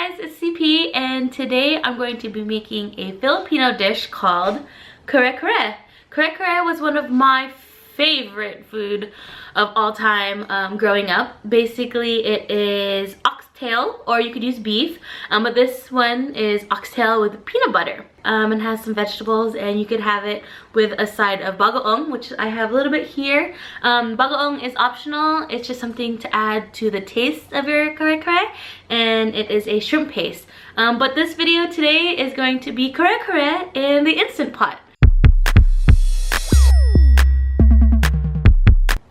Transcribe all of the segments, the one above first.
guys, it's CP and today I'm going to be making a Filipino dish called Kare Kare. Kare Kare was one of my favorite food of all time growing up. Basically it is oxtail, or you could use beef, but this one is oxtail with peanut butter. And has some vegetables, and you could have it with a side of bagoong, which I have a little bit here. Bagoong is optional. It's just something to add to the taste of your kare kare, and it is a shrimp paste. But this video today is going to be kare kare in the Instant Pot.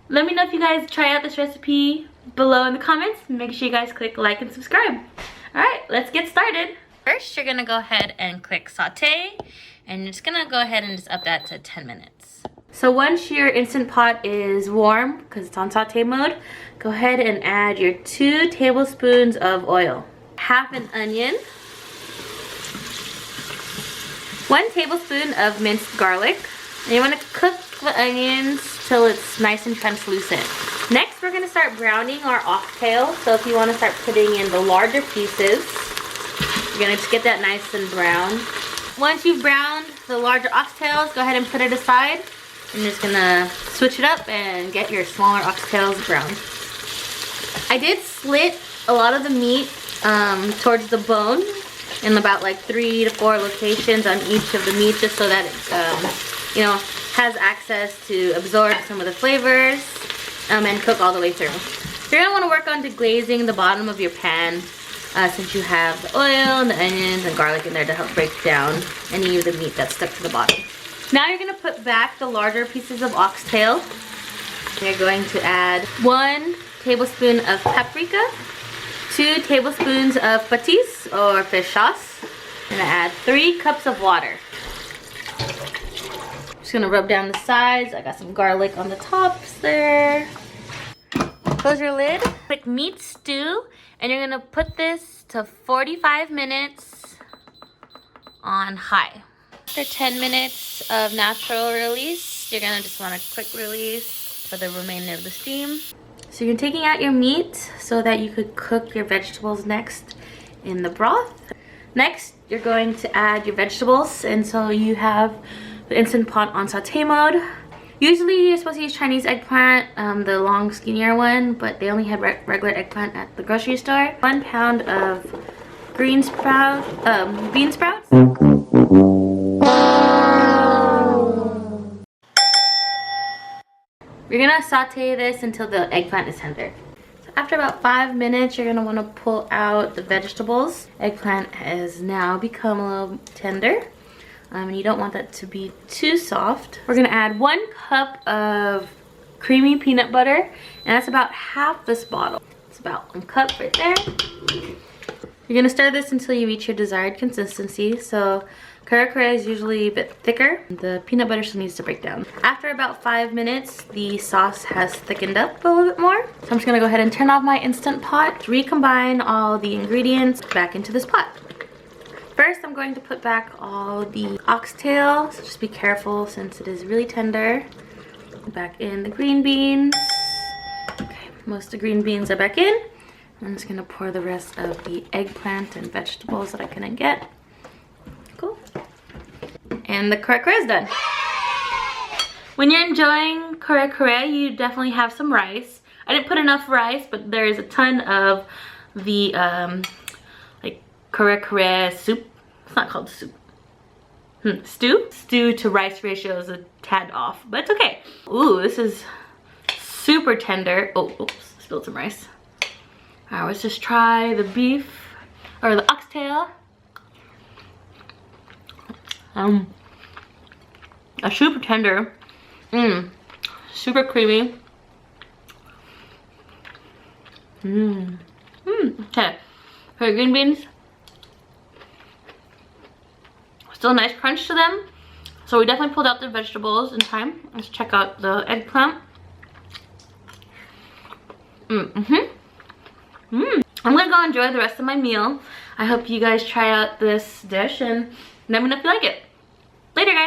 Let me know if you guys try out this recipe below in the comments. Make sure you guys click like and subscribe. Alright, let's get started. First, you're gonna go ahead and click saute, and you're just gonna go ahead and just up that to 10 minutes. So once your Instant Pot is warm, because it's on saute mode, go ahead and add your 2 tablespoons of oil, half an onion, 1 tablespoon of minced garlic, and you wanna cook the onions till it's nice and translucent. Next, we're gonna start browning our oxtail. So if you wanna start putting in the larger pieces, you're gonna just get that nice and brown. Once you've browned the larger oxtails, go ahead and put it aside. I'm just gonna switch it up and get your smaller oxtails browned. I did slit a lot of the meat towards the bone in about like 3 to 4 locations on each of the meat, just so that it, you know, has access to absorb some of the flavors and cook all the way through. You're gonna wanna work on deglazing the bottom of your pan since you have the oil and the onions and garlic in there to help break down any of the meat that's stuck to the bottom. Now you're gonna put back the larger pieces of oxtail. You're going to add 1 tablespoon of paprika, 2 tablespoons of patis or fish sauce, and add 3 cups of water. Just gonna rub down the sides. I got some garlic on the tops there. Close your lid. Quick meat stew, and you're gonna put this to 45 minutes on high. After 10 minutes of natural release, you're gonna just want a quick release for the remainder of the steam. So you're taking out your meat so that you could cook your vegetables next in the broth. Next, you're going to add your vegetables, and so you have the Instant Pot on saute mode. Usually you're supposed to use Chinese eggplant, the long skinnier one, but they only had regular eggplant at the grocery store. 1 pound of bean sprouts. You're gonna saute this until the eggplant is tender. So after about 5 minutes, you're gonna wanna pull out the vegetables. Eggplant has now become a little tender. And you don't want that to be too soft. We're gonna add 1 cup of creamy peanut butter, and that's about half this bottle. It's about 1 cup right there. You're gonna stir this until you reach your desired consistency. So kare kare is usually a bit thicker. The peanut butter still needs to break down. After about 5 minutes, the sauce has thickened up a little bit more. So I'm just gonna go ahead and turn off my Instant Pot, recombine all the ingredients back into this pot. First, I'm going to put back all the oxtail, so just be careful since it is really tender. Back in the green beans. Okay, most of the green beans are back in. I'm just gonna pour the rest of the eggplant and vegetables that I couldn't get. Cool. And the kare kare is done. When you're enjoying kare kare, you definitely have some rice. I didn't put enough rice, but there is a ton of the like kare kare soup. It's not called soup. Stew to rice ratio is a tad off, but it's okay. Ooh, this is super tender. Oh, oops, spilled some rice. All right, let's just try the beef or the oxtail. A super tender. Super creamy. Okay, for the green beans, still a nice crunch to them. So we definitely pulled out the vegetables in time. Let's check out the eggplant. I'm gonna go enjoy the rest of my meal. I hope you guys try out this dish and let me know if you like it. Later, guys.